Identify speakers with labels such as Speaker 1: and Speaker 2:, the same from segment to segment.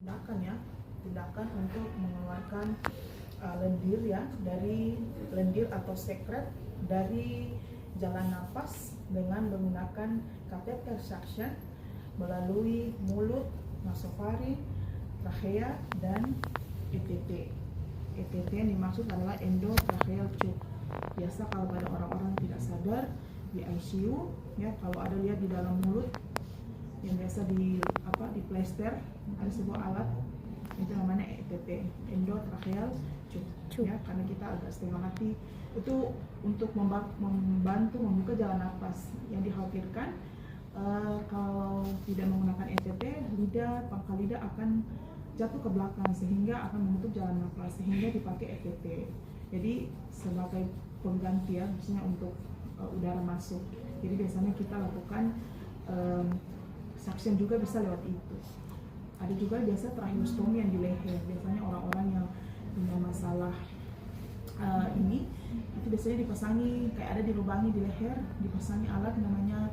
Speaker 1: tindakan ya, tindakan untuk mengeluarkan lendir ya, dari lendir atau sekret dari jalan napas dengan menggunakan catheter suction melalui mulut, nasofaring, trachea dan ETT. ETT yang dimaksud adalah endotracheal tube. Biasa kalau pada orang-orang yang tidak sadar di ICU ya, kalau ada lihat di dalam mulut yang biasa di plester ada sebuah alat itu namanya ETT, endotracheal tube ya, karena kita agak setengah mati itu untuk membantu membuka jalan nafas. Yang dikhawatirkan kalau tidak menggunakan ETT, pangkal lidah akan jatuh ke belakang sehingga akan menutup jalan nafas, sehingga dipakai ETT. Jadi sebagai pengganti ya, maksudnya untuk udara masuk. Jadi biasanya kita lakukan suction juga bisa lewat itu. Ada juga biasa tracheostomy yang di leher. Biasanya orang-orang yang punya masalah ini itu biasanya dipasangi, kayak ada dilubangi di leher, dipasangi alat namanya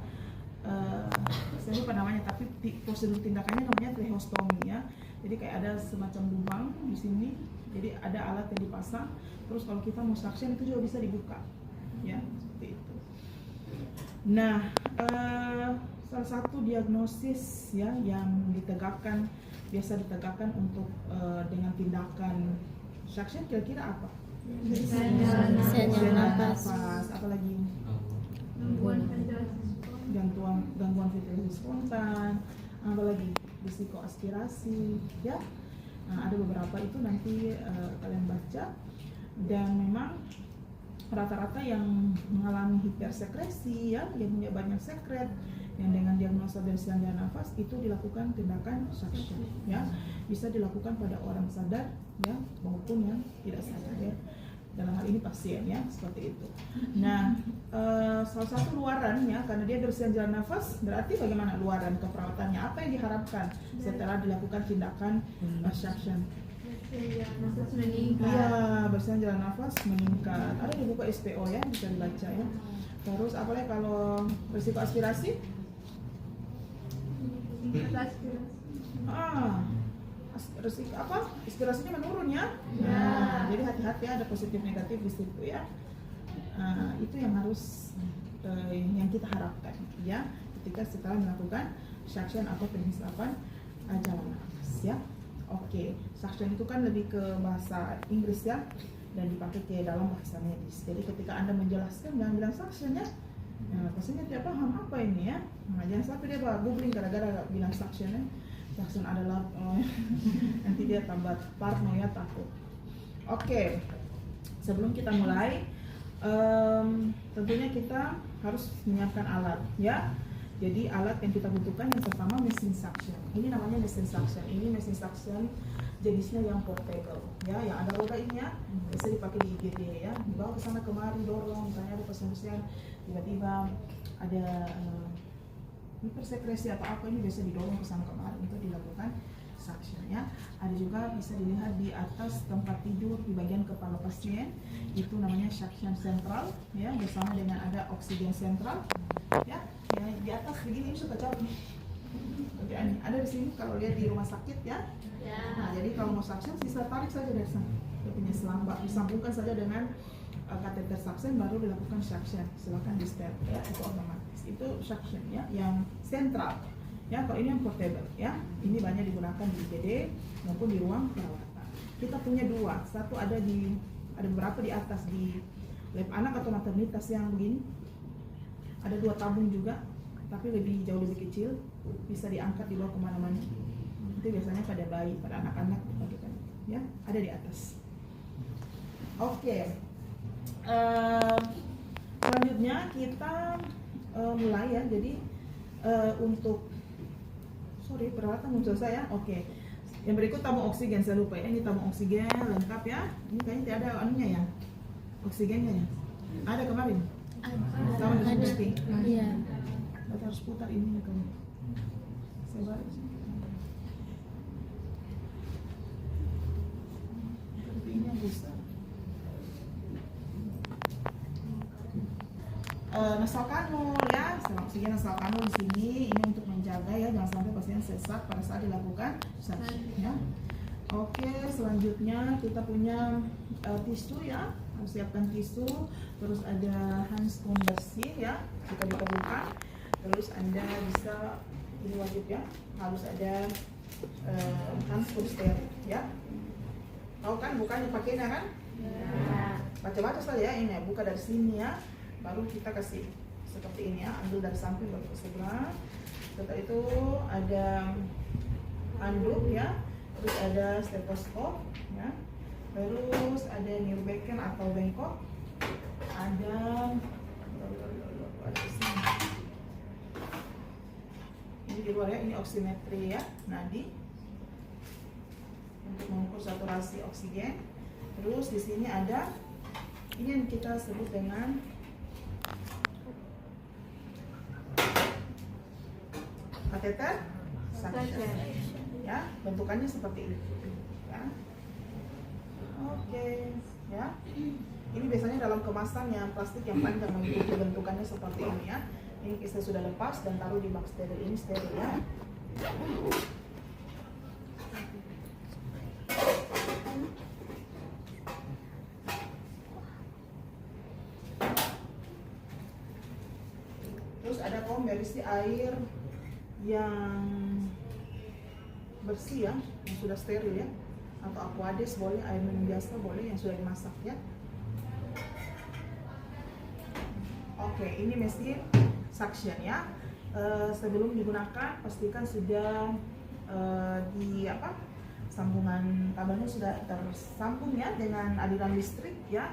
Speaker 1: saya lupa namanya, tapi prosedur tindakannya namanya tracheostomy ya. Jadi kayak ada semacam lubang di sini, jadi ada alat yang dipasang. Terus kalau kita mau suction itu juga bisa dibuka ya, seperti itu. Nah, salah satu diagnosis ya yang biasa ditegakkan untuk dengan tindakan suction kira-kira apa?
Speaker 2: Jalan nafas.
Speaker 1: Apalagi gangguan ventilasi spontan, apalagi risiko aspirasi ya. Nah, ada beberapa itu nanti kalian baca, dan memang rata-rata yang mengalami hipersekresi ya, yang punya banyak sekret, yang dengan diagnosa dari jalan nafas itu dilakukan tindakan suction ya. Bisa dilakukan pada orang sadar ya maupun yang tidak sadar ya, dalam hal ini pasien ya, seperti itu. Nah, salah satu luaran ya, karena dia bersihan jalan nafas, berarti bagaimana luaran keperawatannya, apa yang diharapkan setelah dilakukan tindakan suction? Iya, bersihan jalan nafas meningkat. Ada di buku SPO ya, bisa dibaca ya. Terus apalagi kalau risiko aspirasi? Risiko apa? Aspirasinya menurun ya. Nah, jadi hati-hati ada positif negatif di situ ya. Itu yang harus yang kita harapkan ya ketika setelah melakukan suction atau penghisipan jalan nafas ya. Oke, suction itu kan lebih ke bahasa Inggris ya, dan dipakai ke dalam bahasa medis. Jadi ketika Anda menjelaskan jangan bilang suction ya. Nah, pastinya tidak paham apa ini ya. Nah, jangan sampai dia googling gara-gara bilang suction ya. Suction adalah nanti dia tambah parno ya, takut. Oke, sebelum kita mulai tentunya kita harus menyiapkan alat ya. Jadi alat yang kita butuhkan yang pertama mesin suction. Ini namanya mesin suction. Ini mesin suction jenisnya yang portable ya, yang ada roda ini ya, bisa dipakai di IGD ya, dibawa ke sana kemari, dorong, misalnya ada pasien-pasien tiba-tiba ada hipersekresi atau apa, ini biasa didorong ke sana kemari untuk dilakukan suction ya. Ada juga bisa dilihat di atas tempat tidur di bagian kepala pasien, itu namanya suction sentral ya, bersama dengan ada oksigen sentral ya. Ya, di atas begini ini suka jauh nih. Oke, ada di sini kalau lihat di rumah sakit ya. Nah, jadi kalau mau suction bisa tarik saja dari sana. Dia punya selang, disambungkan saja dengan catheter suction baru dilakukan suction. Silakan di step ya, itu otomatis. Itu suction ya, yang sentral. Ya, kalau ini yang portable ya. Ini banyak digunakan di IGD maupun di ruang perawatan. Kita punya dua, satu ada beberapa di atas di lab anak atau maternitas yang begini. Ada dua tabung juga, tapi jauh lebih kecil, bisa diangkat dibawa kemana-mana. Itu biasanya pada bayi, pada anak-anak dipakai ya, ada di atas. Oke, selanjutnya kita mulai ya. Jadi untuk peralatan muncul saya. Oke, yang berikut tabung oksigen, saya lupa ya, ini tabung oksigen lengkap ya. Ini kayaknya tidak ada anunya ya, oksigennya ya. Ada kemarin? Sama
Speaker 2: Ada. Iya.
Speaker 1: Kita harus putar ini kan. Saya balik. Ini besar. Nasal kanul ya, oksigen nasal kanul di sini ini untuk menjaga ya, jangan sampai pasien sesak pada saat dilakukan suction ya. selanjutnya kita punya tisu ya, harus siapkan tisu. Terus ada handscoon bersih ya, jika diperlukan. Terus Anda bisa, ini wajib ya, harus ada handscoon steril ya. Tahu kan bukanya pakainya kan? Baca-baca saja ya, ini ya, buka dari sini ya, baru kita kasih seperti ini ya, ambil dari samping baru ke sebelah. Setelah itu ada handuk ya, terus ada stetoskop ya, terus ada nirbecken atau bengkok, ada ini di luar ya, ini oximetri ya, nadi untuk mengukur saturasi oksigen. Terus di sini ada ini yang kita sebut dengan kateter suction ya, bentukannya seperti ini ya. Oke ya, ini biasanya dalam kemasan yang plastik yang panjang mengikuti bentukannya seperti ini ya. Ini kita sudah lepas dan taruh di bak steril, ini steril ya. Terus ada berisi air yang bersih ya, yang sudah steril ya, atau aquades boleh, air minum biasa boleh yang sudah dimasak ya. Oke, ini mesin suction ya. Sebelum digunakan pastikan sudah sambungan kabelnya sudah tersambung ya dengan aliran listrik ya,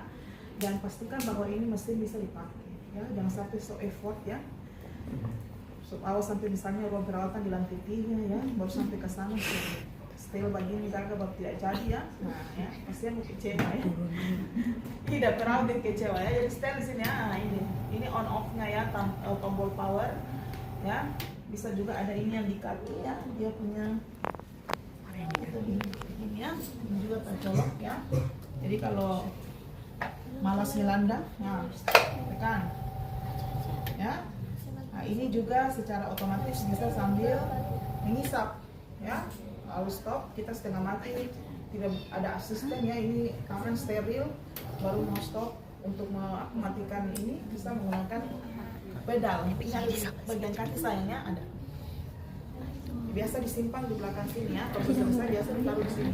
Speaker 1: dan pastikan bahwa ini mesin bisa dipakai ya, jangan sampai so effort ya. Awas sampai misalnya ruang perawatan di lantai 3 ya, baru sampai ke sana setel bagian gagal baru tidak jadi ya. Nah ya, pasien mau kecewa ya. Tidak perawat kecewa ya. Jadi setel di sini ya. Nah, ini on off-nya ya, tombol power ya. Bisa juga ada ini yang di kaki ya, dia punya ini ya, ini juga tercolok ya. Jadi kalau malas ngelandang, nah tekan ya. Nah, ini juga secara otomatis bisa sambil mengisap ya. Lalu stop, kita setengah mati, tidak ada asisten ya, ini aman steril. Baru mau stop, untuk mematikan ini bisa menggunakan pedal. Yang di bagian kaki sayangnya ada. Biasa disimpan di belakang sini ya. Kalau selesai biasa ditaruh di sini.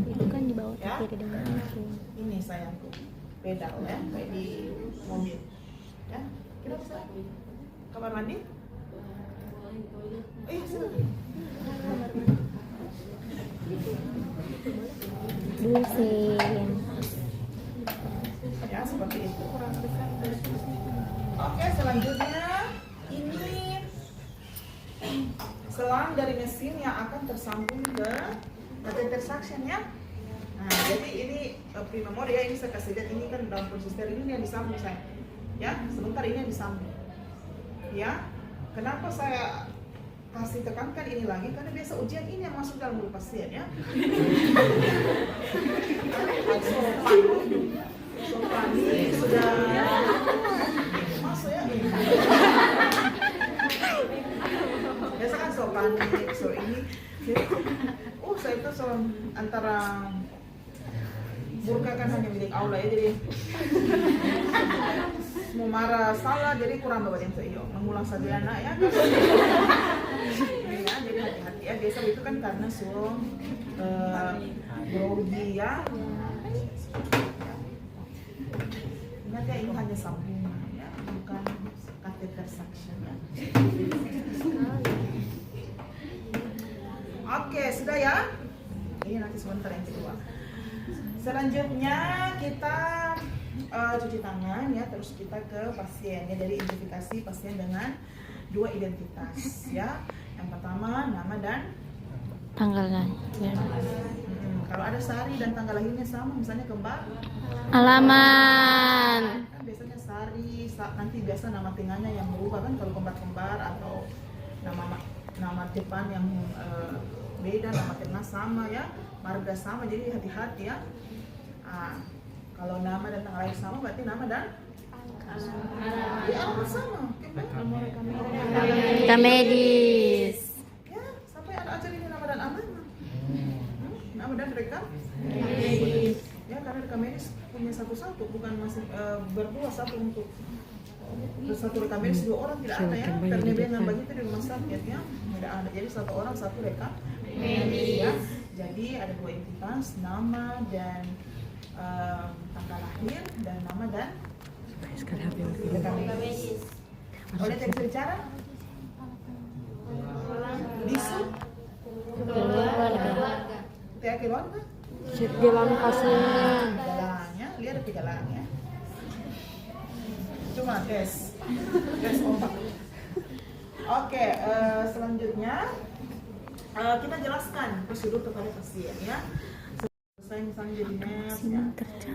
Speaker 2: Itu kan di bawah
Speaker 1: Ya.
Speaker 2: kiri dengan itu.
Speaker 1: Ini sayangku, pedal ya, kayak di mobil. Ya, kita bisa kamar mandi. Silakan.
Speaker 2: Busin.
Speaker 1: Ya, seperti itu kurang lebih. Oke, selanjutnya ini selang dari mesin yang akan tersambung ke kateter suction ya. Nah, jadi ini prima mode ya, ini saya kasih lihat, ini kan dalam proses steril ini yang disambung saya. Ya, sebentar ini yang disambung. Ya, kenapa saya kasih tekankan ini lagi? Karena biasa ujian ini yang masuk dalam mulut pasien ya. Sopan ini sudah masuk ya. Biasa kan sopan so ini. Saya itu antara burka kan hanya milik Allah ya, jadi mau marah salah jadi kurang bawa yang saya mengulang saja anak ya. Ya, jadi hati-hati ya, biasa itu kan karena suam grogi ya. Ingat ya, ini hanya sambungan ya, bukan kateter suction ya. Oke, sudah ya. Ini nanti sebentar yang kedua. Selanjutnya kita cuci tangan ya, terus kita ke pasien ya, dari identifikasi pasien dengan 2 identitas ya. Yang pertama nama dan
Speaker 2: Tanggal lahir.
Speaker 1: Kalau ada sehari dan tanggal lahirnya sama, misalnya kembar,
Speaker 2: Alaman.
Speaker 1: kan biasanya sehari, nanti biasa nama tengahnya yang berubah kan kalau kembar-kembar, atau nama depan yang beda, nama tengah sama ya, marga sama, jadi hati-hati ya. Kalau nama dan tanggal lahir sama berarti nama dan alamat sama.
Speaker 2: Kita medis.
Speaker 1: Ya, sampai ada ajar ini nama dan alamat. Nama nama dan rekam medis. Ya, karena rekam medis punya satu-satu, bukan masih berdua, satu untuk satu rekam medis 2 orang tidak ada ya. Pernebengan begitu di rumah sakit ya, tidak ada. Jadi 1 orang 1 rekam medis ya. Jadi ada 2 entitas, nama dan tanggal lahir, dan nama dan rekam medis. Oleh tidak bisa bicara? Bisu? Tidak keluarga?
Speaker 2: Jalan pasien.
Speaker 1: Galangnya, lihat ada galang ya. Cuma tes ombak. Oke, selanjutnya kita jelaskan prosedur kepada pasien ya. Saya misalnya jadi nurse ya.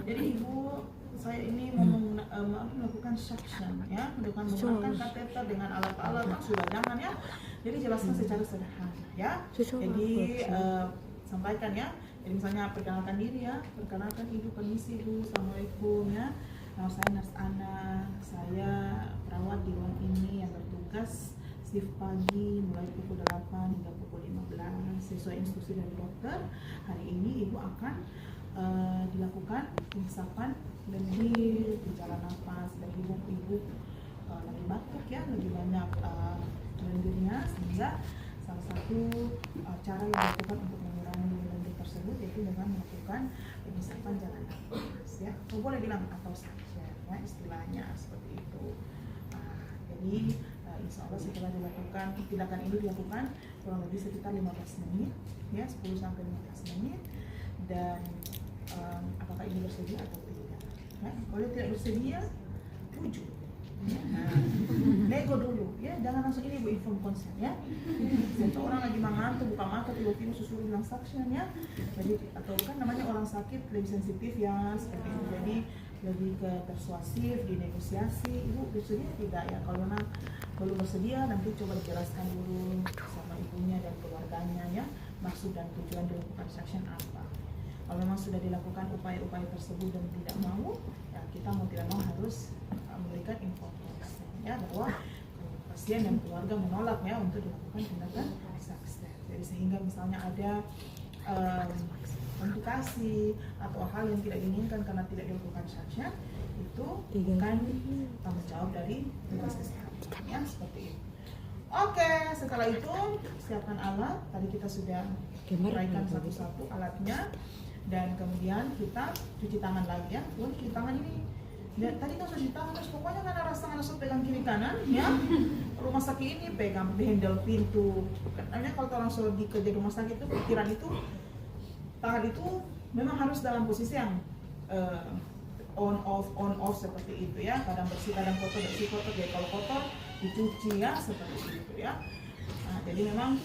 Speaker 1: Jadi ibu, saya ini mau melakukan suction ya, menggunakan kateter dengan alat-alat kan sudah jangan ya. Jadi jelaskan secara sederhana ya. Jadi sampaikan ya. Jadi misalnya perkenalkan diri ya, perkenalkan ibu, permisi ibu, assalamualaikum ya. Nah, saya nurse Ana, saya perawat di ruang ini yang bertugas shift pagi mulai pukul 8 hingga pukul 15 sesuai instruksi dari dokter. Hari ini ibu akan dilakukan pengisapan lendir, gejala nafas, dan ibu lagi batuk ya, lebih banyak lendirnya, sehingga salah satu cara yang dilakukan untuk mengurangi lendir tersebut yaitu dengan melakukan pengisapan jalan nafas ya. Boleh bilang atau suction ya, istilahnya seperti itu. Jadi insya Allah setelah dilakukan tindakan ini dilakukan kurang lebih sekitar 15 menit ya, 10 sampai 15 menit, dan apakah ini bersedia atau tidak ya. Kalau tidak bersedia, rujuk ya. Nego dulu ya, jangan langsung ini bu inform konsen ya. Satu orang lagi mengantuk buka mata tiba-tiba susul bilang suction ya. Jadi atau kan namanya orang sakit lebih sensitif ya seperti itu, jadi lebih ke persuasif, dinegosiasi. Ibu bersedia tidak ya? Kalau memang belum bersedia, nanti coba dijelaskan dulu sama ibunya dan keluarganya ya, maksud dan tujuan dilakukan suction apa. Kalau memang sudah dilakukan upaya-upaya tersebut dan tidak mau, ya kita mau tidak mau harus memberikan informasi ya, bahwa pasien dan keluarga menolak ya untuk dilakukan tindakan suction. Jadi sehingga misalnya ada komplikasi atau hal yang tidak diinginkan karena tidak dilakukan suction, itu bukan tanggung jawab dari petugas kesehatan ya, seperti itu. Oke, setelah itu siapkan alat. Tadi kita sudah uraikan satu-satu alatnya, dan kemudian kita cuci tangan lagi ya. Cuci tangan ini tadi kan cuci tangan, terus pokoknya karena rasa langsung pegang kiri kanan ya. Rumah sakit ini pegang handle pintu. Karena kalau orang sudah kerja di rumah sakit itu pikiran itu tangan itu memang harus dalam posisi yang on off seperti itu ya. Kadang bersih, kadang kotor, bersih kotor. Jadi kalau kotor dicuci ya, seperti itu ya. Nah, jadi memang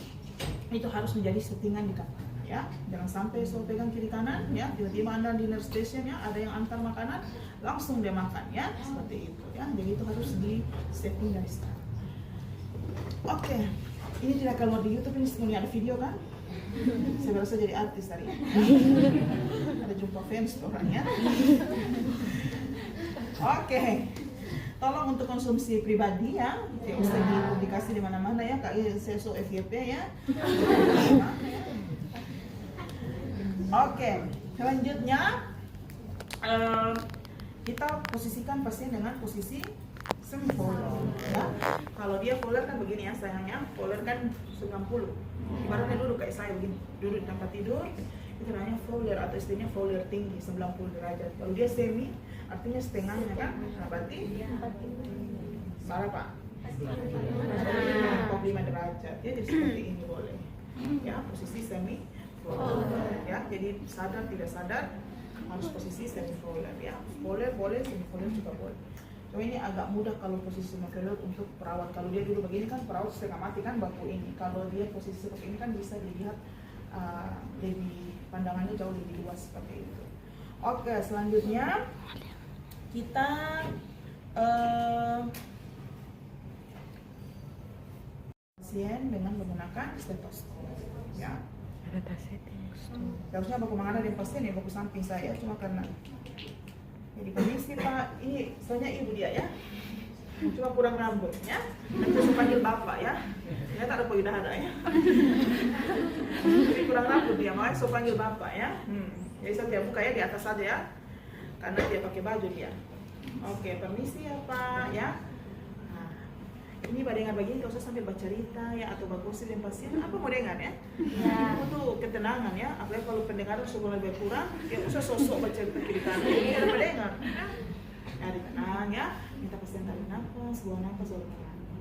Speaker 1: itu harus menjadi settingan di kapal ya. Jangan sampai so pegang kiri kanan ya, tiba-tiba Anda di nurse station ya, ada yang antar makanan langsung dia makan ya, seperti itu ya. Jadi itu harus di setting dari sekarang. Oke, ini tidak keluar di YouTube, ini ada video kan? Saya merasa jadi artis hari ini ya. Ada jumpa fans orangnya. Oke, tolong untuk konsumsi pribadi ya, tidak usah dipublikasi di mana-mana ya. Kayak saya so FYP ya. Oke, selanjutnya kita posisikan pasien dengan posisi semi Fowler ya. Kalau dia Fowler kan begini ya, sayangnya Fowler kan 90. Ibaratnya duduk kayak saya begini, duduk di tempat tidur, itu namanya Fowler atau istilahnya Fowler tinggi 90 derajat. Kalau dia semi, artinya setengahnya kan, nah berarti salah pak, 45 derajat ya, jadi seperti ini boleh ya, posisi semi Fowler ya. Jadi sadar tidak sadar harus posisi semi Fowler ya. Fowler boleh, semi Fowler juga boleh. Cuma ini agak mudah kalau posisi semi Fowler untuk perawat. Kalau dia dulu begini kan perawat setengah mati kan baku ini. Kalau dia posisi seperti ini kan bisa dilihat lebih, pandangannya jauh lebih luas seperti itu. Oke, selanjutnya kita pasien dengan menggunakan stetoskop ya. Harusnya baku menghadap di pasien ya, baku samping saya, cuma karena jadi permisi pak, ini soalnya ibu dia ya, cuma kurang rambutnya, nanti saya panggil bapak ya. Ternyata ada poi dada ya. Jadi kurang rapi dia, makanya so panggil bapak ya. Jadi saya buka ya di atas saja ya, karena dia pakai baju dia. Oke, permisi ya Pak ya. Nah, ini pada dengar begini, gak usah sampai baca cerita ya atau bagusir dan pasien. Apa mau dengar ya? Ya. Itu ketenangan ya. Apalagi kalau pendengaran sudah lebih kurang, ya usah sosok baca cerita kiri kanan. Ini ada pendengar. Ya, tenang ya. Minta pasien tarik nafas, buang nafas, buang.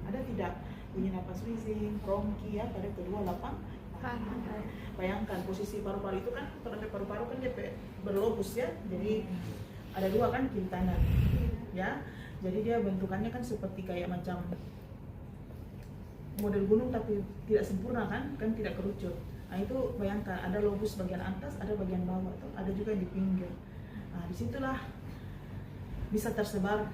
Speaker 1: Ada tidak bunyi nafas wheezing, bronki ya pada kedua lapang. Bayangkan posisi paru-paru itu kan, pada paru-paru kan dia berlobus ya. Jadi ada dua kan kiri kanan ya, jadi dia bentukannya kan seperti kayak macam model gunung tapi tidak sempurna kan tidak kerucut. Nah itu bayangkan ada lobus bagian atas, ada bagian bawah tuh, ada juga yang di pinggir. Nah disitulah bisa tersebar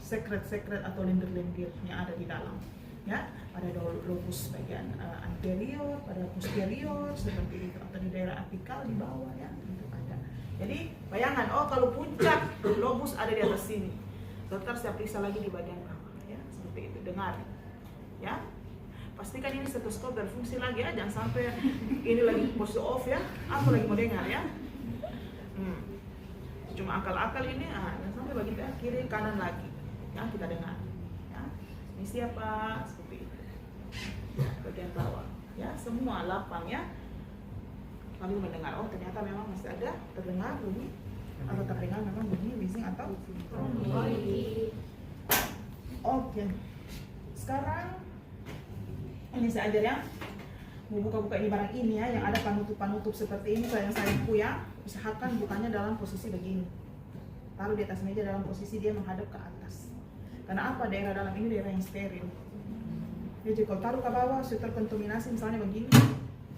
Speaker 1: sekret-sekret atau lendir-lendir yang ada di dalam ya, pada lobus bagian anterior, pada posterior seperti itu, atau di daerah apikal di bawah ya. Jadi bayangkan, oh kalau puncak lobus ada di atas sini, dokter saya periksa lagi di bagian bawah ya, seperti itu. Dengar ya, pastikan ini stetoskop berfungsi lagi ya, jangan sampai ini lagi posisi off ya, aku lagi mau dengar ya. Cuma akal-akal ini, jangan sampai bagian kiri kanan lagi ya, kita dengar ya. Ini siapa seperti itu ya, bagian bawah ya, semua lapang ya. Lalu mendengar, oh ternyata memang masih ada terdengar bunyi atau terdengar memang bunyi wheezing atau bronki. Oke, sekarang ini saya ajar ya, mau buka-buka ini barang ini ya, yang ada panutup-panutup seperti ini yang saya ya. Usahakan bukanya dalam posisi begini, taruh di atas meja dalam posisi dia menghadap ke atas. Karena apa, daerah dalam ini daerah yang steril. Jadi kalau taruh ke bawah, sudah terkontaminasi misalnya begini,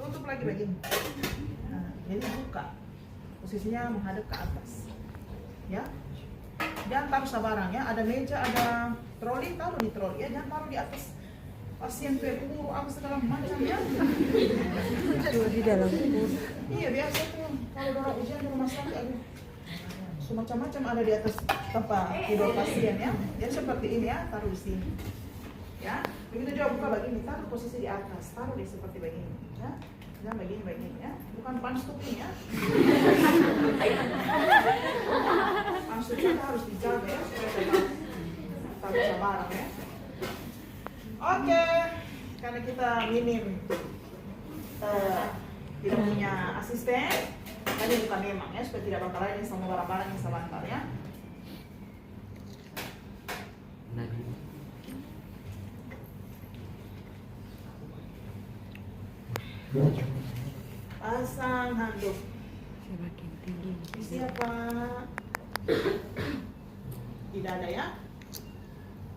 Speaker 1: tutup lagi begini. Nah, jadi buka posisinya menghadap ke atas ya, jangan taruh sabarang ya, ada meja, ada troli, taruh di troli ya, jangan taruh di atas pasien terpuru apa segala macam ya.
Speaker 2: Di dalam.
Speaker 1: Iya biasa tuh kalau orang ujian di rumah sakit ada semacam-macam ada di atas tempat tidur pasien ya. Jadi seperti ini ya, taruh di sini ya. Begitu juga buka begini, taruh posisi di atas, taruh di seperti begini ya. Jangan begini ya, bukan panstupin ya. Panstupin harus dijaga ya, supaya tidak bisa barang ya. Oke, karena kita minim tidak punya asisten, tadi bukan memang ya, supaya tidak bakalan sama barang-barang yang sebentar ya. Pasang handuk.
Speaker 2: Semakin tinggi.
Speaker 1: Siapa? Di dada ya.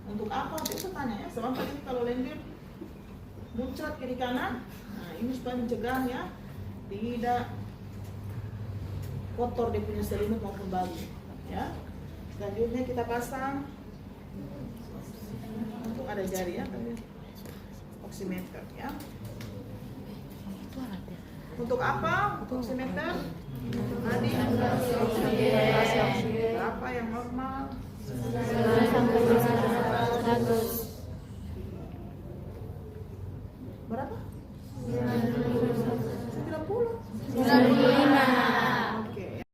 Speaker 1: Untuk apa? Itu tanya ya. Sebab ini kalau lendir muncrat kiri kanan. Nah ini supaya mencegah ya, tidak kotor dia punya selimut maupun baju. Ya. Selanjutnya kita pasang. Untuk ada jari ya, oximeter ya. Untuk apa? Oximeter tadi berapa yang normal?
Speaker 2: 100.
Speaker 1: Berapa? 90.
Speaker 2: 95.
Speaker 1: Oke.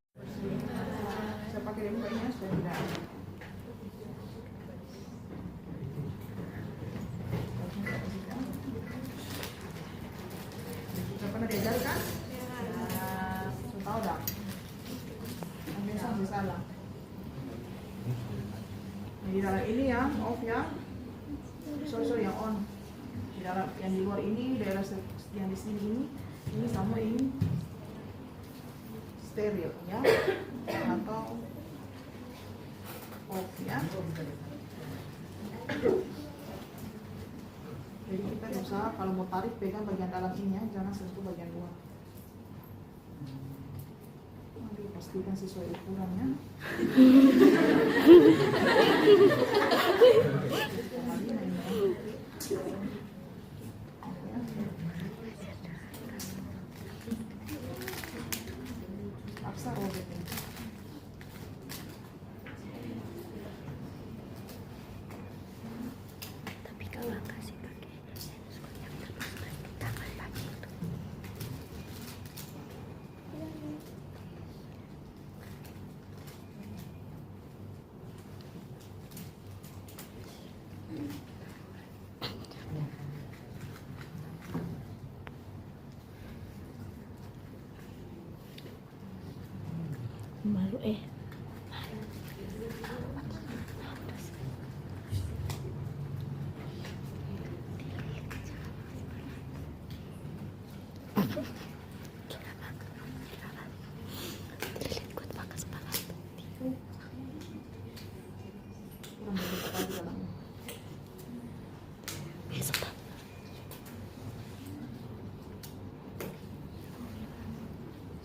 Speaker 1: Saya pakai demo kayaknya sudah tidak. Pernah diajar kan? Ya, tahu dah. Ambil sampai salah. Di dalam ini ya, off ya. Sorry yang on. Di dalam yang di luar ini, daerah yang di sini ini sama ini steril ya, atau off ya. Jadi kita berusaha kalau mau tarik pegang bagian dalam ini ya, jangan sentuh bagian luar. Nanti pastikan sesuai ukurannya. Paksa robek.
Speaker 2: Tapi kalau kasih pakai stetoskop yang terbaik. Malu
Speaker 1: Kurang banyak apa di dalamnya.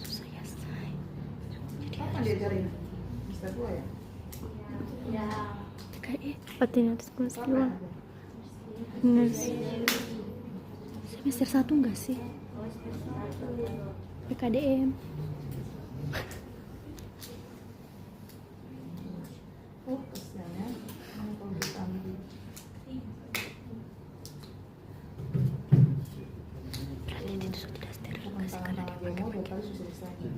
Speaker 2: susah ya say.
Speaker 1: Kapan diajarin? Bisa 2 ya?
Speaker 2: Kayak patin atas kelas
Speaker 1: Kapan
Speaker 2: 2
Speaker 1: ada?
Speaker 2: bener sih. Semester 1 enggak sih? PKDM.
Speaker 1: Oh, kesian ya. Kalau kita ambil.
Speaker 2: Berarti itu sudah sterilisasi
Speaker 1: Bukan
Speaker 2: karena
Speaker 1: tangan
Speaker 2: dia
Speaker 1: demo 2 kali susah selesai.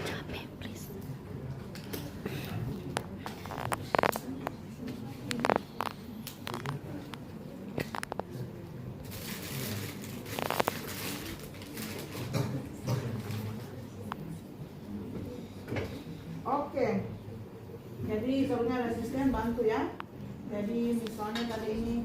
Speaker 2: capek please.
Speaker 1: Oke, jadi seluruhnya asisten bantu ya. Jadi misalnya kali ini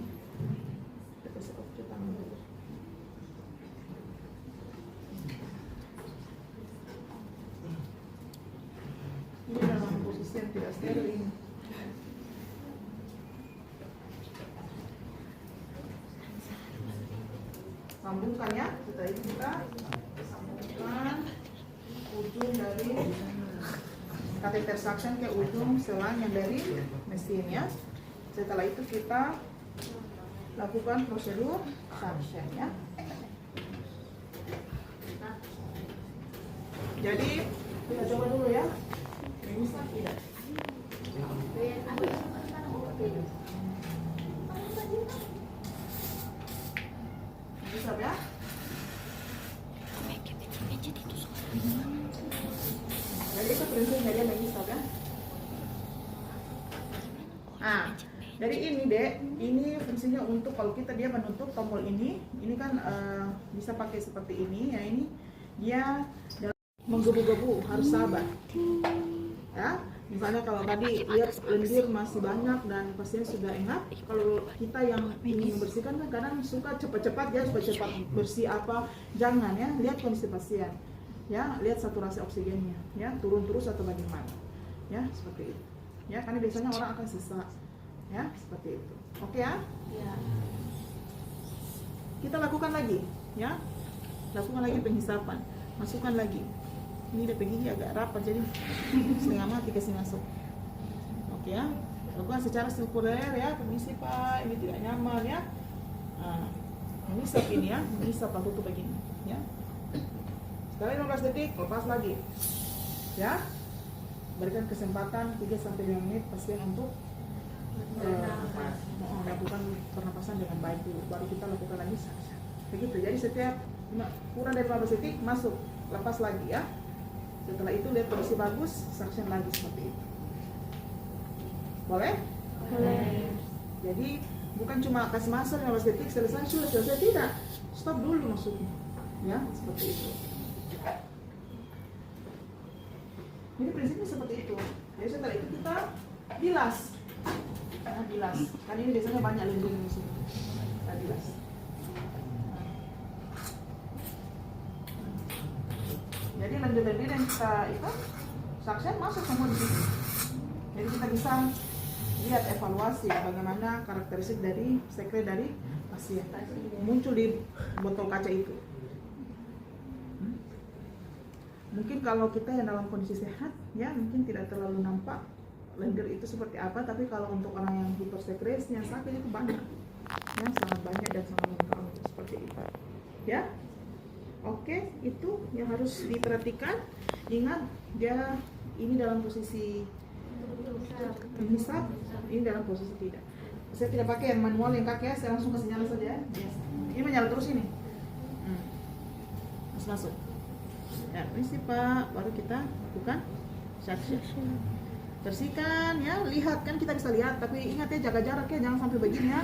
Speaker 1: ini dalam posisi yang tidak steril ini. Sambungkan ya, setelah itu kita sambungkan ujung dari catheter suction ke ujung selang yang dari mesinnya. Setelah itu kita lakukan prosedur suction ya. Jadi kita coba dulu ya. Bisa tidak? Bisa ya?
Speaker 2: Jadi itu suara.
Speaker 1: Jadi itu prinsipnya dia mengisap ya. Nah, dari ini dek, ini fungsinya untuk kalau dia menutup tombol ini kan bisa pakai seperti ini ya, ini dia menggebu-gebu, harus sabar ya. Misalnya kalau tadi lihat lendir masih banyak dan pasien sudah enak, kalau kita yang ingin membersihkan kan kadang suka cepat-cepat ya, supaya cepat bersih apa, jangan ya, lihat kondisi pasien ya, lihat saturasi oksigennya ya, turun terus atau bagaimana ya, seperti itu ya, karena biasanya orang akan sesak ya, seperti itu. Oke ya? Kita lakukan lagi ya, lakukan lagi penghisapan, masukkan lagi. Ini DP gigi agak rapat jadi setengah mati kasih masuk. Oke ya, lakukan secara sirkuler ya, permisi pak, ini tidak nyaman ya. Nah, mengisap ini ya, mengisap atau tutup begini ya. Setelah 15 detik, lepas lagi ya. Berikan kesempatan 3-5 menit pasien untuk melakukan pernapasan dengan baik dulu, baru kita lakukan lagi suction. Begitu, jadi setiap kurang dari 15 detik masuk, lepas lagi ya. Setelah itu lihat kondisi bagus, suction lagi seperti itu. Boleh?
Speaker 2: Boleh.
Speaker 1: Jadi bukan cuma kasih masuk 15 detik selesai, sudah selesai, tidak. Stop dulu masuknya. Ya, seperti itu. Jadi prinsipnya seperti itu. Jadi setelah itu kita bilas. Nah, bilas. Kan ini biasanya banyak lendir di sini. Kita bilas. Jadi lendir-lendir yang kita itu suction masuk semua di sini. Jadi kita bisa lihat evaluasi bagaimana karakteristik dari sekret dari pasien muncul di botol kaca itu. Mungkin kalau kita yang dalam kondisi sehat ya mungkin tidak terlalu nampak lendir itu seperti apa, tapi kalau untuk orang yang hipersekresi yang sakit itu banyak ya, sangat banyak dan sangat lengkap seperti itu ya. Oke, itu yang harus diperhatikan. Ingat, dia ini dalam posisi menghisap, ini dalam posisi tidak. Saya tidak pakai yang manual yang kaki ya, saya langsung kasih nyala saja. Yes. Ini menyala terus ini. Masuk. Ya, permisi Pak, baru kita lakukan suction. bersihkan ya, lihat kan kita bisa lihat, tapi ingat ya jaga jarak ya, jangan sampai begini ya.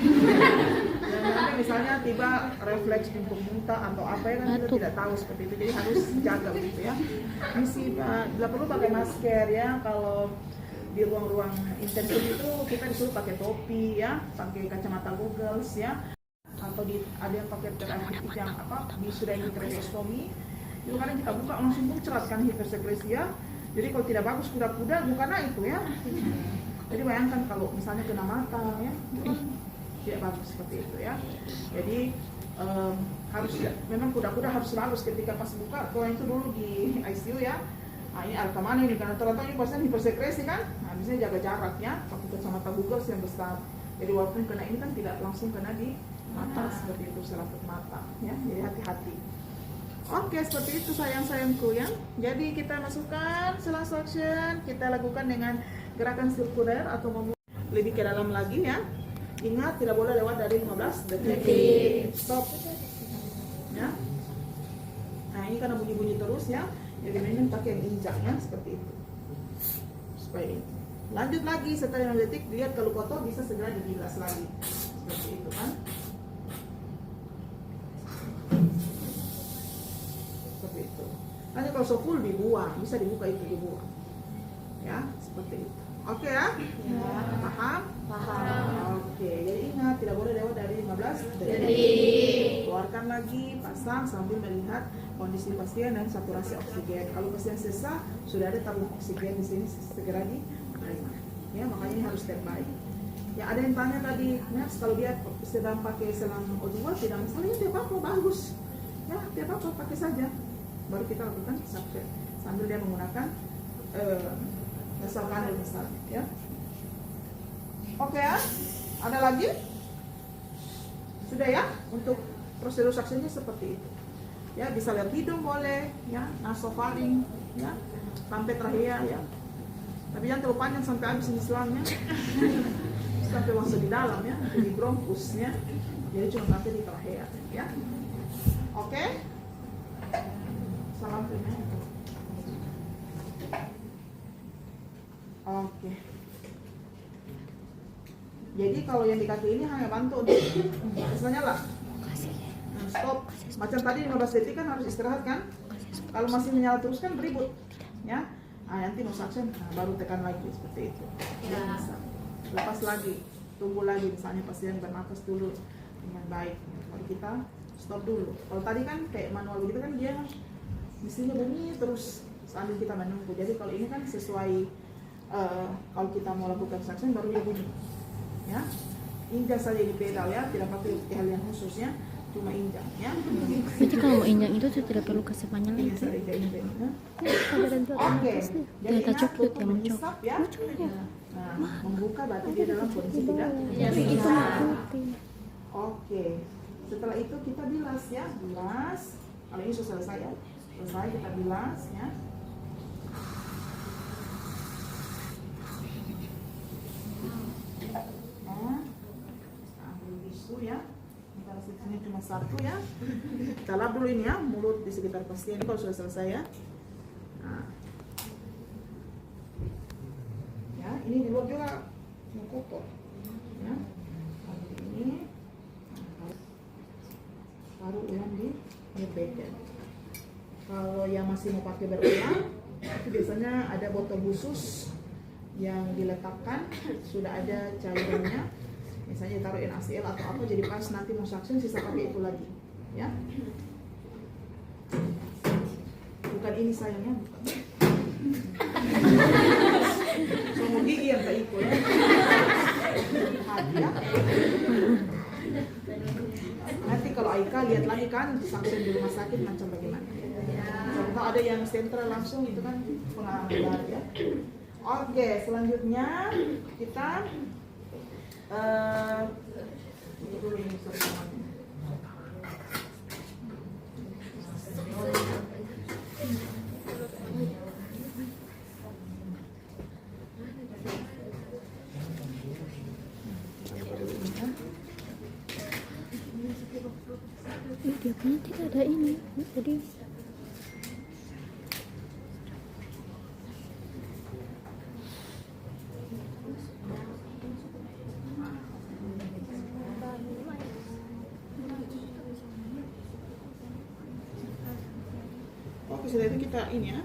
Speaker 1: Dan nanti misalnya tiba refleks untuk muntah atau apa ya kan kita tidak tahu seperti itu, jadi harus jaga begitu ya. Misi bila perlu pakai masker ya, kalau di ruang-ruang intensif itu kita disuruh pakai topi ya, pakai kacamata goggles ya, atau ada yang pakai terakhir yang apa sudah ini tracheostomy itu kadang kita buka langsung muncrat kan hipersekresi ya. Jadi kalau tidak bagus kuda-kuda bukan itu ya. Jadi bayangkan kalau misalnya kena mata ya, itu kan tidak bagus seperti itu ya. Jadi harus memang kuda-kuda harus selalu ketika pas buka, kalau itu dulu di ICU ya. Nah, ini alka mana ini karena ternyata ini pasien hipersekresi kan. Nah, biasanya jaga jarak ya, pakai kacamata Google yang besar. Jadi walaupun kena ini kan tidak langsung kena di mata seperti itu, selaput mata ya. Jadi hati-hati. Oke, seperti itu sayang-sayangku ya. Jadi kita masukkan selang suction, kita lakukan dengan gerakan sirkuler atau lebih ke dalam lagi ya. Ingat tidak boleh lewat dari 15 detik. Stop. Ya. Nah, ini karena bunyi-bunyi terus ya. Jadi mainan pakai yang injak ya, seperti itu. Supaya ini. Lanjut lagi setelah 5 detik, lihat kalau kotor bisa segera dibilas lagi. Seperti itu kan. Itu. Nanti kalau so full dibuang, bisa dibuka itu dibuang. Ya, seperti itu. Oke ya? Ya. Paham? Paham. Oke, jadi ingat tidak boleh lewat dari 15 detik. Keluarkan lagi, pasang sambil melihat kondisi pasien dan saturasi oksigen. Kalau pasien sesak, sudah ada tabung oksigen di sini segera diterima. Ya, makanya ini harus standby. Ya, ada yang tanya tadi, Nurse, kalau dia sedang pakai selang O2 tidak masalah, ya tidak apa-apa, bagus. Ya, tidak apa-apa, pakai saja. Baru kita lakukan sambil dia menggunakan nasal kanal misalnya ya. Oke ya, ada lagi? Sudah ya, untuk prosedur saksinya seperti itu ya. Bisa lihat hidung boleh ya, nasofaring ya, sampai trachea ya, tapi jangan terlalu panjang sampai habis ini selangnya sampai masuk di dalam ya, di bronkusnya, jadi cuma sampai di trachea ya. Oke. Salam teman. Oke. Jadi kalau yang di kaki ini hanya bantu untuk misalnya lah. Stop. Macam tadi 15 detik kan harus istirahat kan? Kalau masih menyala terus kan beribut. Ya. Nah, nanti mau suction baru tekan lagi seperti itu. Ya. Lepas lagi. Tunggu lagi misalnya pasien bernafas dulu dengan baik. Baru kita stop dulu. Kalau tadi kan kayak manual begitu kan dia mestinya bunyi terus sambil kita menunggu. Jadi kalau ini kan sesuai kalau kita mau lakukan suction baru dia bunyi. Ya, injak saja di pedal ya, tidak pakai hal yang khususnya, cuma injak ya.
Speaker 2: Jadi kalau mau injak itu tidak perlu kasih panjang lagi.
Speaker 1: Oke, jadi
Speaker 2: Data
Speaker 1: ingat
Speaker 2: coklat
Speaker 1: untuk
Speaker 2: yang
Speaker 1: menghisap ya. Nah, membuka berarti dia dalam kondisi tidak.
Speaker 2: Itu
Speaker 1: Oke, setelah itu kita bilas ya, bilas. Kalau ini sudah selesai ya. Selesai kita bilas ya. Nah, ambil tisu ya. Kita sini cuma satu ya. Kita lap dulu ini ya, mulut di sekitar pasien kalau sudah selesai ya. Nah. Ya, ini di luar juga mau kotor. Ya. Ini taruh ulang di badan. Kalau yang masih mau pakai berulang, itu biasanya ada botol khusus yang diletakkan, sudah ada cairannya, misalnya taruh NaCl atau apa, jadi pas nanti mau suction sisa pakai itu lagi, ya. Bukan ini sayangnya, bukan. Semua gigi yang tak ikut, ya. Hati ya. Nanti kalau Aika lihat lagi kan suction di rumah sakit macam bagaimana. Contoh ada yang sentral langsung itu kan pengalaman baru ya. Oke, selanjutnya kita dulu ini
Speaker 2: dia punya tidak ada ini, jadi
Speaker 1: setelah itu kita ini ya.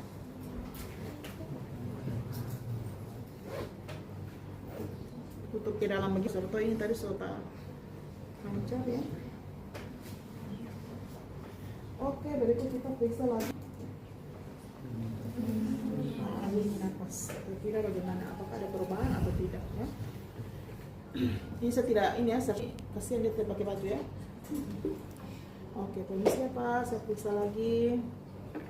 Speaker 1: Tutup ke dalam begitu. Serta ini tadi sudah lancar ya. Oke, berikut kita periksa lagi. Ini nafas. Kira bagaimana? Apakah ada perubahan atau tidak ya? Ini saya tidak ini ya. Kasihan dia tidak pakai baju ya. Oke, permisi ya Pak. Saya periksa lagi.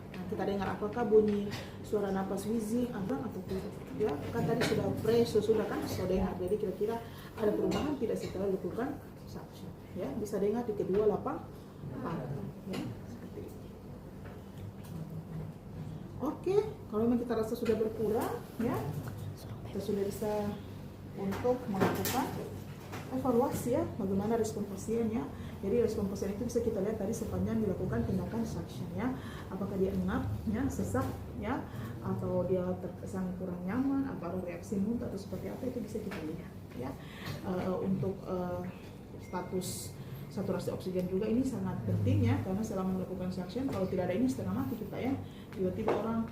Speaker 1: Nah, kita dengar apakah bunyi suara nafas wheezing atau tidak ya. Kan tadi sudah fresh, sudah kan sudah dengar. Jadi kira-kira ada perubahan tidak setelah dilakukan suction ya. Bisa dengar di kedua lapang ya. Oke, kalau memang kita rasa sudah berkurang, ya, kita sudah bisa untuk melakukan evaluasi ya, bagaimana respon pasiennya. Jadi respon pasien itu bisa kita lihat tadi sepanjang dilakukan tindakan suction ya, apakah dia engap, ya, sesak, ya, atau dia terkesan kurang nyaman, atau ada reaksi muntah atau seperti apa itu bisa kita lihat ya. Untuk status saturasi oksigen juga ini sangat penting ya, karena selama melakukan suction kalau tidak ada ini setengah mati kita ya. Tiba-tiba orang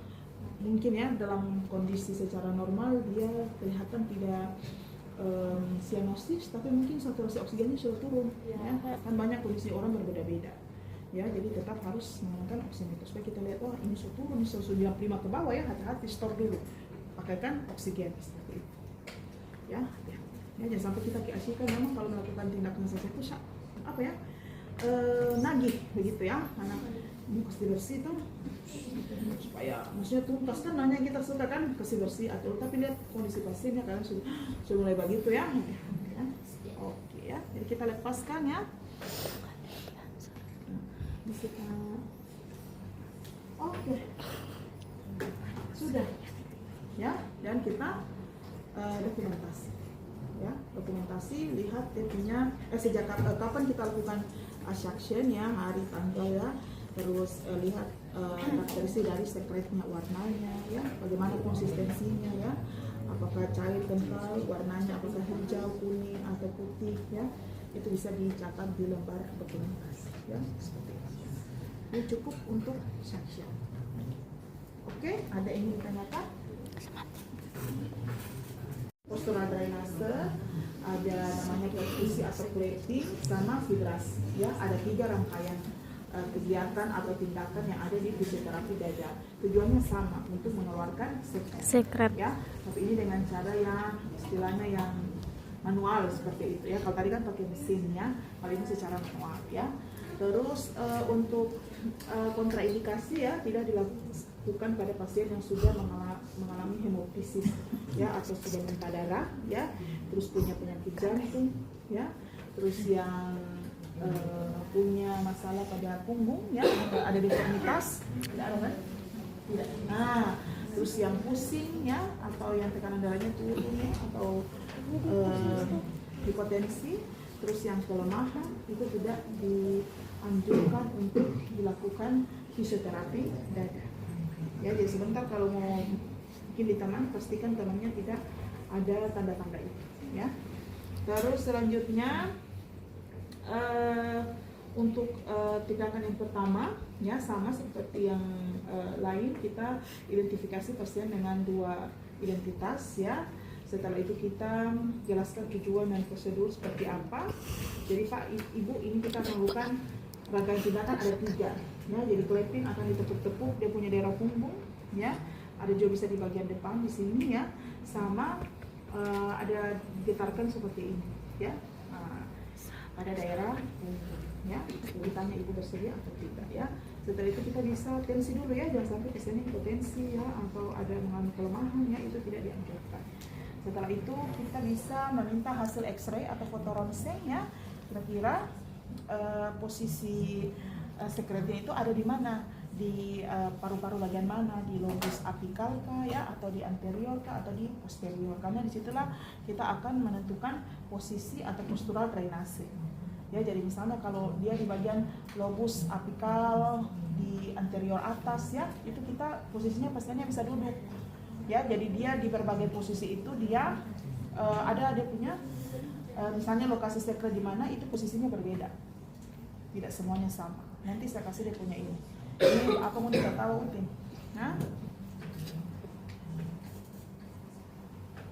Speaker 1: mungkin ya dalam kondisi secara normal dia kelihatan tidak sianosis, tapi mungkin saturasi oksigennya sudah turun ya. Kan banyak kondisi orang berbeda-beda ya, jadi tetap harus menggunakan oximeter supaya kita lihat wah ini sudah turun, sudah 5 ke bawah ya, hati-hati store dulu, pakaikan oksigen seperti itu ya. Jangan sampai kita keasikan memang kalau melakukan tindakan seperti itu apa ya, nagih begitu ya, karena ini kasih bersih tuh supaya maksudnya tuntas kan, nanya kita suka kan kasih bersih atau, tapi lihat kondisi pasiennya kalian sudah mulai begitu ya. Oke ya, jadi kita lepaskan ya. Oke, sudah ya, dan kita dokumentasi ya, dokumentasi lihat dia punya sejak kapan kita lakukan suction ya, hari tanggal ya, terus lihat karakteristik dari sekretnya, warnanya ya, bagaimana konsistensinya ya, apakah cair kental, warnanya apakah hijau, kuning atau putih ya, itu bisa dicatat di lembar dokumentasi ya, seperti itu. Ini cukup untuk suction. Oke, ada yang ingin ditanyakan? Postural drainase, ada namanya perfusi atau plating, sama vibrasi ya. Ada 3 rangkaian kegiatan atau tindakan yang ada di fisioterapi dada. Tujuannya sama, untuk mengeluarkan sekret ya, tapi ini dengan cara yang istilahnya yang manual seperti itu ya. Kalau tadi kan pakai mesin ya, kalau ini secara manual ya. Terus untuk kontraindikasi ya, tidak dilakukan pada pasien yang sudah mengalami hemoptisis ya, atau sudah muntah darah ya, terus punya penyakit jantung ya, terus yang punya masalah pada punggung ya, ada deformitas, tidak ada kan? Tidak. Nah, terus yang pusing ya, atau yang tekanan darahnya turun ya, atau hipotensi, terus yang kelemahan itu tidak dianjurkan untuk dilakukan fisioterapi dada. Ya, jadi sebentar kalau mau bikin di tangan, pastikan tangannya tidak ada tanda-tanda itu ya. Terus selanjutnya untuk tindakan yang pertama ya, sama seperti yang lain, kita identifikasi pasien dengan 2 identitas ya. Setelah itu kita jelaskan tujuan dan prosedur seperti apa. Jadi Pak, Ibu, ini kita melakukan rangkaian tindakan ada 3 ya. Jadi clapping akan ditepuk-tepuk, dia punya daerah punggung ya. Ada juga bisa di bagian depan di sini ya. Sama ada getarkan seperti ini ya. Pada daerah punggung ya. Ditanya Ibu bersedia atau tidak ya. Setelah itu kita bisa tensi dulu ya, jangan sampai pasiennya hipotensi ya, atau ada mengalami kelemahan ya, itu tidak dianjurkan. Setelah itu kita bisa meminta hasil X-ray atau foto ronsen ya, kira-kira posisi sekretnya itu ada di mana, di paru-paru bagian mana, di lobus apikal kah ya, atau di anterior kah, atau di posterior. Karena disitulah kita akan menentukan posisi atau postural drainase ya. Jadi misalnya kalau dia di bagian lobus apikal di anterior atas ya, itu kita posisinya pasiennya bisa duduk ya. Jadi dia di berbagai posisi itu dia ada dia punya misalnya lokasi sekret di mana, itu posisinya berbeda, tidak semuanya sama. Nanti saya kasih dia punya ini Ini apa mau kita tahu mungkin? Nah,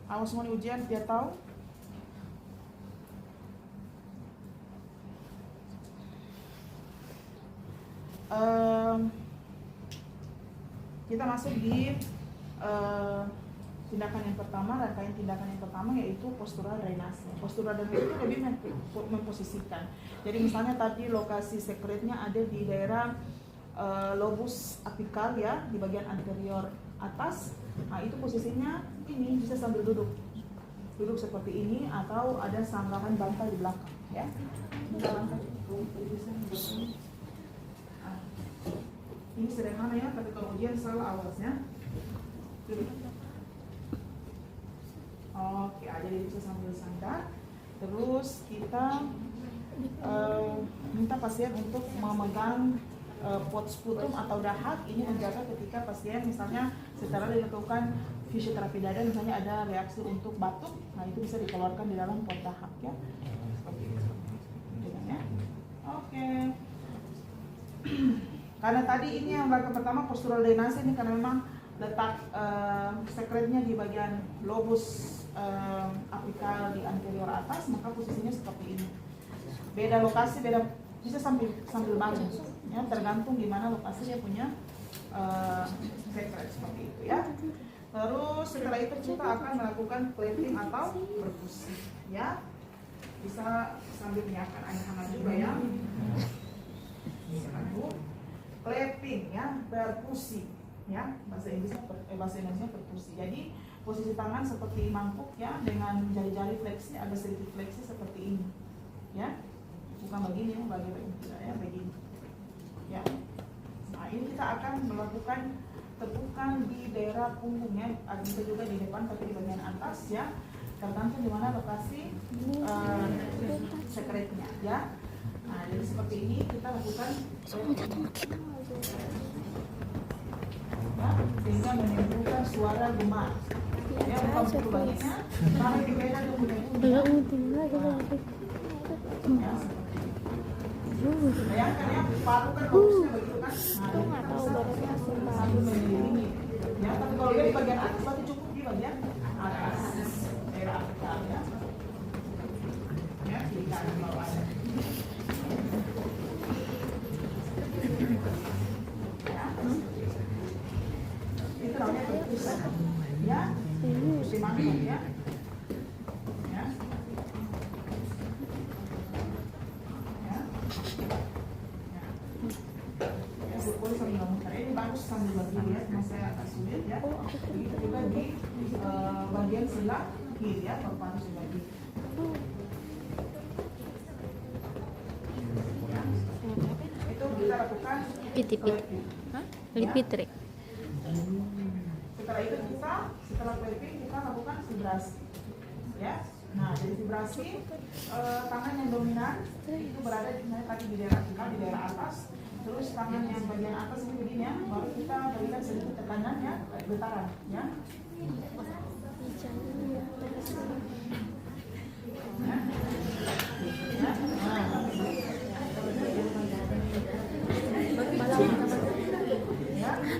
Speaker 1: awas mau ujian biar tahu. Kita masuk di tindakan yang pertama, rangkaian tindakan yang pertama yaitu postural drainase. Postural drainase itu lebih memposisikan. Jadi misalnya tadi lokasi sekretnya ada di daerah lobus apikal ya, di bagian anterior atas. Nah itu posisinya ini bisa sambil duduk seperti ini atau ada sanggahan bantal di belakang ya. Ini sederhana ya, tapi kalau ujian salah awasnya. Oke, jadi bisa sambil sandar. Terus kita minta pasien untuk memegang pot sputum atau dahak. Ini menjaga ketika pasien misalnya setelah dilakukan fisioterapi dada misalnya ada reaksi untuk batuk, nah itu bisa dikeluarkan di dalam pot dahak ya. Seperti itu. Ya. Oke. Karena tadi ini yang rangka pertama postural drainase ini karena memang letak sekretnya di bagian lobus apikal di anterior atas, maka posisinya seperti ini. Beda lokasi, beda bisa sambil bangun, ya tergantung di mana lokasinya punya sekret seperti itu ya. Terus setelah itu kita akan melakukan clamping atau perkusi, ya. Bisa sambil menyiapkan air hangat juga ya. Clamping ya, perkusi ya, bahasa Inggrisnya perkusi. Jadi posisi tangan seperti mangkuk ya, dengan jari-jari fleksi, agak sedikit fleksi seperti ini ya, bukan begini ya, begini ya. Nah ini kita akan melakukan tepukan di daerah punggung ya, bisa juga di depan tapi di bagian atas ya, tergantung di mana lokasi sekretnya ya. Nah jadi seperti ini kita lakukan ya, sehingga menimbulkan suara gemar ya, bukan begitu banyaknya tapi berbeda dengan ya, bayangkan ya, paru kan bagusnya begitu kan, nah kita bisa sambil mengelilingi ya, tapi kalau dia di bagian atas berarti cukup di bagian atas daerah apikal ya, kiri kanan kalau ada itu namanya perkusi ya, perkusi mangkuk ya, ya, ya, ya, boleh sambil memutar. Ini bagus sambil berdiri ya, cuma saya agak sulit ya. Begitu juga di bagian sebelah kiri ya, paru-paru sebelah kiri. Ya. Itu kita lakukan
Speaker 2: Lipitrik.
Speaker 1: Setelah itu setelah clamping kita lakukan vibrasi ya. Nah dari vibrasi tangan yang dominan itu berada di daerah apikal, di daerah atas. Terus tangan yang bagian atas ini begini ya, baru kita berikan sedikit tekanan ya, getaran ya.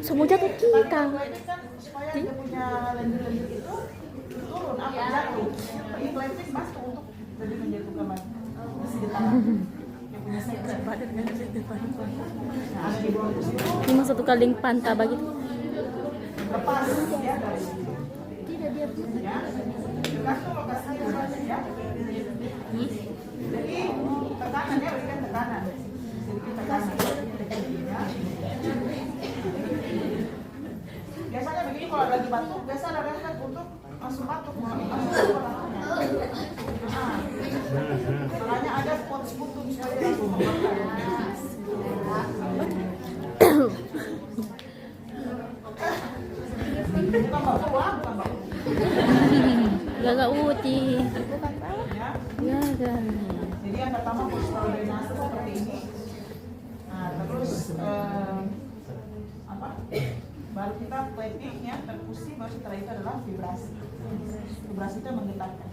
Speaker 2: Semua jatuh kita.
Speaker 1: Supaya dia punya lendir-lendir itu turun apa jatuh. Ini clamping masuk untuk jadi menjatuhkan masih di tangan. Yang punya sekret badan kan di depan. Nah, ada di bawah situ.
Speaker 2: Cuma satu kali pantai begitu.
Speaker 1: Lepas ya dari situ. Tidak dia ya. Tergantung lokasinya ya. Jadi tekanan ya, berikan tekanan. Sedikit tekanan. Ya. Biasanya begini kalau lagi batuk, biasa ada refleks untuk langsung batuk, langsung makanya ada pot sputum supaya langsung bukan batuk, bukan batuk.
Speaker 2: Gak uti.
Speaker 1: Ya.
Speaker 2: Gak.
Speaker 1: Jadi yang pertama postural drainase seperti ini. Nah terus apa? Baru kita clamping ya, perkusi, baru setelah itu adalah vibrasi. Vibrasi itu menggetarkan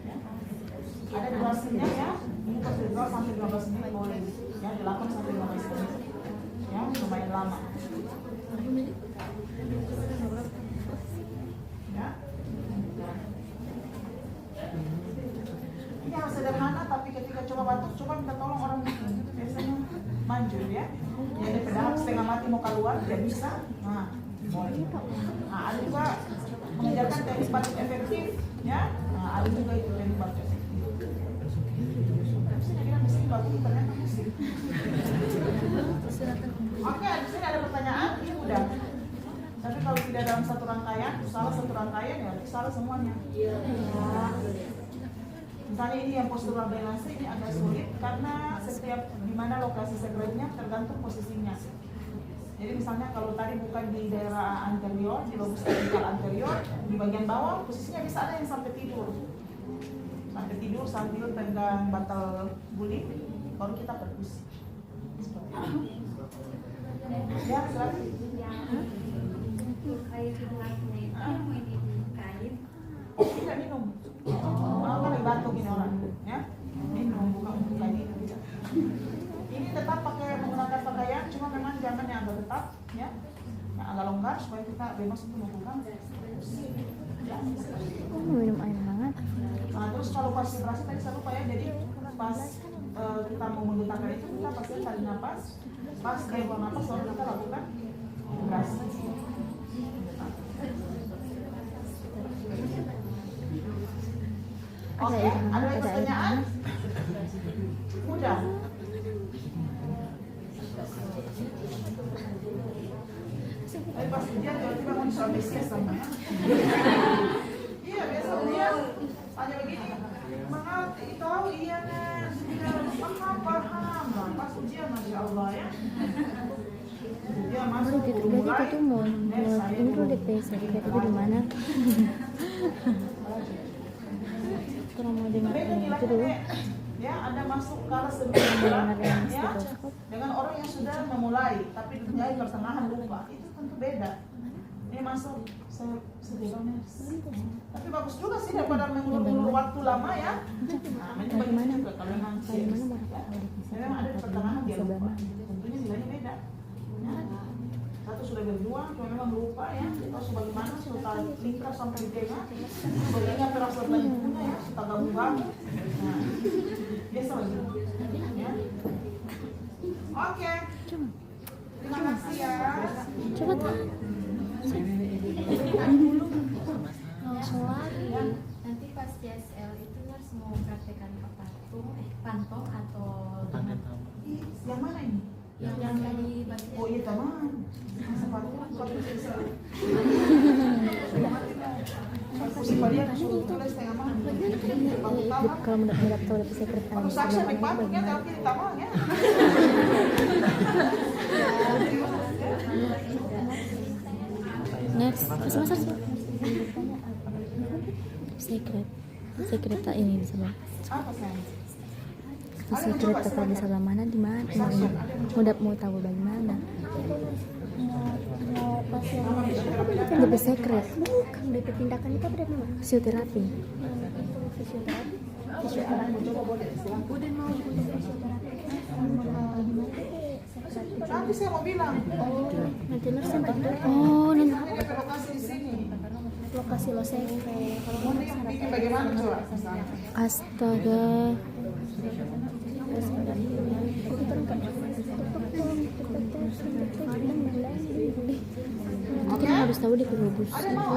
Speaker 1: ya. Ada durasinya ya, ini kalau 12 sampai 15 menit boleh ya, 8 sampai 15 menit ya, lumayan lama. Ya. Ini yang sederhana, tapi ketika coba batuk, coba minta tolong orang biasanya manjur ya. Jadi pedang setengah mati mau keluar, tidak bisa. Nah, boleh. Nah, ada juga mengajarkan teknik batuk efektif, ya. Nah, ada juga itu teknik batuk efektif. Saya kira di sini batuk ternyata musik. Oke, di sini ada pertanyaan, ini mudah. Tapi kalau tidak dalam satu rangkaian, salah satu rangkaian ya salah semuanya. Nah, misalnya ini yang postural balance ini agak sulit karena setiap di mana lokasi sekretnya tergantung posisinya. Jadi misalnya kalau tadi bukan di daerah anterior, di lobus cervical anterior, di bagian bawah posisinya bisa ada yang sampai tidur. Sampai tidur sambil pegang bantal guling, baru kita perkusi. Ya, silakan. Tidak minum. Apa nih batuk ini orang, ya? Minum bukan untuk kain ini tidak. Ini tetap pakai menggunakan pakaian, cuma memang jangan yang agak ketat, ya, yang agak longgar supaya kita bebas untuk melakukan. Ya.
Speaker 2: Minum air hangat.
Speaker 1: Nah, terus kalau pas vibrasi tadi saya lupa ya, jadi pas kita mau menggunakan itu kita pasti tarik nafas, pas dia buang nafas baru kita lakukan vibrasi. Oke, ada lagi pertanyaan? Mudah. Tapi pas ujian tiba-tiba mau soal besias sama ya. Iya, biasa ujian tanya begini. Mengerti, tahu iya nih, paham. Nah, pas ujian Masya Allah ya. Dia masuk
Speaker 2: Jadi itu mau ini tuh DP sertifikat itu di mana? Kurang mau dengar itu dulu.
Speaker 1: Ya, Anda masuk kelas sembilan ya, dengan orang yang sudah memulai tapi mulai pertengahan lupa, itu tentu beda. Ini masuk sederhana, tapi bagus juga sih daripada mengulur-ulur waktu lama ya. Nah, ini bagaimana juga kalau memang memang ada di pertengahan dia lupa, tentunya nilainya beda. Ya. Satu sudah berjuang, cuma memang lupa ya. Kita harus bagaimana sudah lingkar sampai di tengah, bagiannya terasa lagi punya ya, sudah gabung-gabung. Nah, biasa lagi. Ya. Oke. Terima kasih ya.
Speaker 2: Coba tuh.
Speaker 3: Sholat nanti pas JSL itu harus mau praktekan ke pantong atau
Speaker 1: Yang mana ini?
Speaker 3: yang tadi bagian.
Speaker 1: Oh iya teman. Sepatu dia suruh tulis setengah mana?
Speaker 2: Kalau mendapat tahu DP secret
Speaker 1: Kalau saksi naik batuknya tapi di tamang ya.
Speaker 2: Next, mas. Secret tak ini bisa bang.
Speaker 1: Apa sayang?
Speaker 2: Secret tak bisa mana di mana? Mau tahu bagaimana? DP secret. Bukan DP tindakan itu apa namanya? Fisioterapi.
Speaker 1: Udah mau nanti saya mau bilang.
Speaker 2: Nanti nurse yang bantu. Oh, nanti
Speaker 1: Ini ada lokasi di sini.
Speaker 2: lokasi lo secret. Kalau
Speaker 1: Mau bikin bagaimana coba?
Speaker 2: astaga. Kita harus tahu di Kubus.
Speaker 1: Ada mau?